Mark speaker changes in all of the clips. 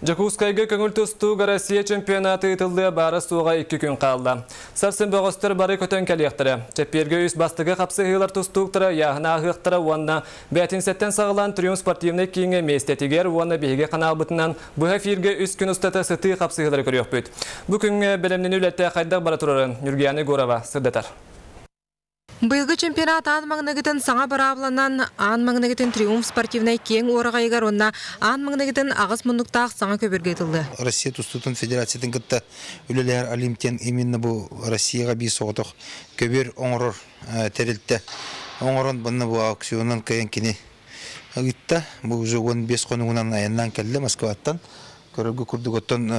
Speaker 1: Jakutskayga көңіл тұстуға Россия чемпионаты ытылды бары суға 2 күн қалды. Сарсын бағыстыр бары көтен кәлияқтыры. Чепперге үс бастығы қапсы ғылар тұстуқтыры, яғына ағықтыры уанна бәтін сәттен сағылан Триумф спортивны кейінге местетігер уанна бейге қанал бұтынан бұға фирге үс күн ұстаты сыты қапсы ғылары көрек бөйт. Бүкінгі білімнен үлетті қайдақ бары тұрарын Юргияны Горова сырдатар.
Speaker 2: Быйылгы чемпионат ан магнагытын саңа барабланан ан магнагытын Триумф спортивный кең орагайгар онна ан магнагытын агыс мундуктак саңа көбөргө айтылды.
Speaker 3: Россия тустутун федерациятын гытта үлелер олимпиан именно бу Россияга бий соготок көбөр оңорор терилтте. Оңорон бунна бу аукционун кайынкини гытта бу уже 15 конугунан аяндан келди Москваттан. Көрөгө курдуготтон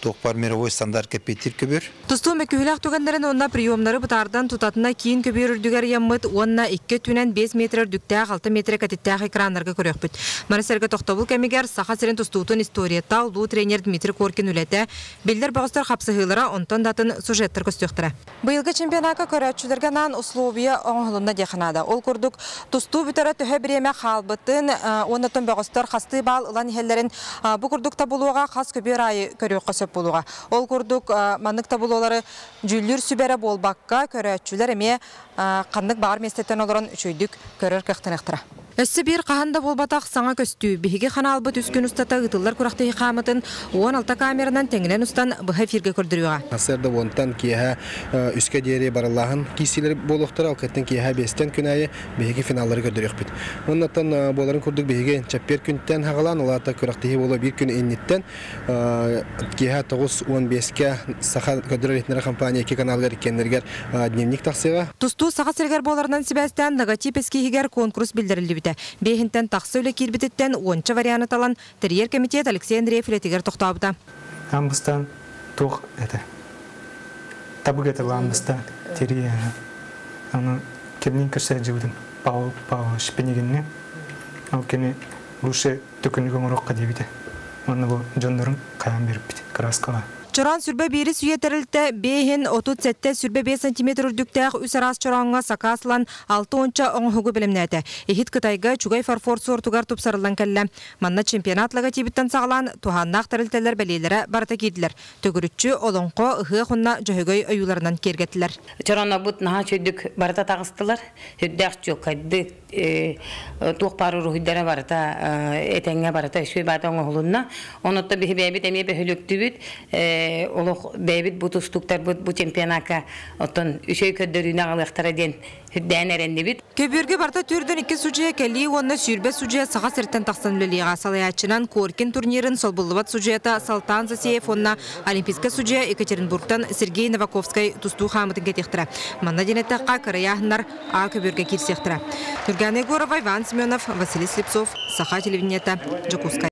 Speaker 3: тоқпар мировой стандарт кепетир көбөр.
Speaker 2: Тусту мекүләк түгәннәрен онна приемнары бутардан тутатына кийин көбөр үрдүгәр яммыт онна 2 түнән 5 метр дүктә 6 метр катеттәк экраннарга көрөкбүт. Марселга тохтобул кемигәр саха серен тустутун историятта улуу тренер Дмитрий Коркин үләтә. Билдер багыстар хапсыгылара онтон датын сюжеттер көстөктөрә. Быелгы чемпионатка көрәчүләргә нан условия оңлунда деханада. Ол курдук тусту бүтәре төһә биреме халбытын оннотон багыстар хасты бал ылан хәлләрен бу курдук табулуга хас көбөр ай көрөк косоп булуга. Ол курдук мандык табулулары жүллүр сүбәре болбакка көрәчүләр эме кандык бар местеттен олорон үчөйдүк көрөр кыктынактыра. Өссі бір қағанда болбатақ саңа көстүү. Беге қана албыт үскін ұстата ұтылар күрақты қамытын 16 камеранан тәңінен ұстан бұға фирге көрдіруға.
Speaker 4: Асырды онтан кеға үске дейірі баралағын кейсілер болуқтыр, алқаттан кеға бестен күн айы беге финаллары көрдірек біт. Оннаттан боларын көрдік беге чаппер күнттен хағалан, олата күрақтығы болу бір күн еннеттен кеға 9-15-ке сақа көрдірер етінері компания 2 каналғар екендергер дневник тақсыға.
Speaker 2: Тусту сақа сергер боларынан себәстен негатив эскейгер конкурс білдірілді. Бейхинтен тақсы өлі кирбітеттен 10 варианы талан Терьер комитет Алексей Андреев үлетігер тоқтабыда.
Speaker 5: Амбыстан тоқ әді. Табы кетіл амбыста Терьер. Аны кемнен кірсе жығыдым. Пау шпенегенне. Ал кені лучше төкінігін ұрыққа дебіді. Оны бұл жондырын қаян беріп біді. Краскала.
Speaker 2: Чоран сүрбе бері сүйетерілді бейхін 37 сүрбе 5 см үрдіктәқ үс арас чоранға сақасылан 6 онча оңғығы білімнәді. Ехет Қытайға чугай фарфор сортуғар тұпсарылан кәлі. Манна чемпионатлығы тибіттен сағылан туғаннақ тәрілтелер бәлейлері барта кейділер. Төгірітші олонқо ұғы құнна жөйгөй өйуларынан кергеттілер.
Speaker 6: Чорана бұт наға чөйдік барта тағыстылар. Хүддәқ жоқ қайды туқ пару рухиддері барта әтәңе барта шөй бата оңғылынна. Онытта бейбет әме бәхілікті бүт. Олық бәйбіт бұтыстықтар бұ чемпионака оттон үшөй көддөріне ғалықтары ден хүддән әренді бүт.
Speaker 2: Көбірге барта түрдің 2 сүджия кәлі онына сүрбе сүджия саға сірттен тақсан үлеліға салаячынан Коркин турнирын Солбулыват сүджията Салтан Засеев онына Олимпийска сүджия Екатеринбургтан Сергей Новаковскай тусту қамытын кетектірі. Манна денеттаққа кіраяғынар А көбірге керсектірі. Түргәне Горова, Иван Семенов, Василий Слепцов, Саха телевидениета, Jakutskaya.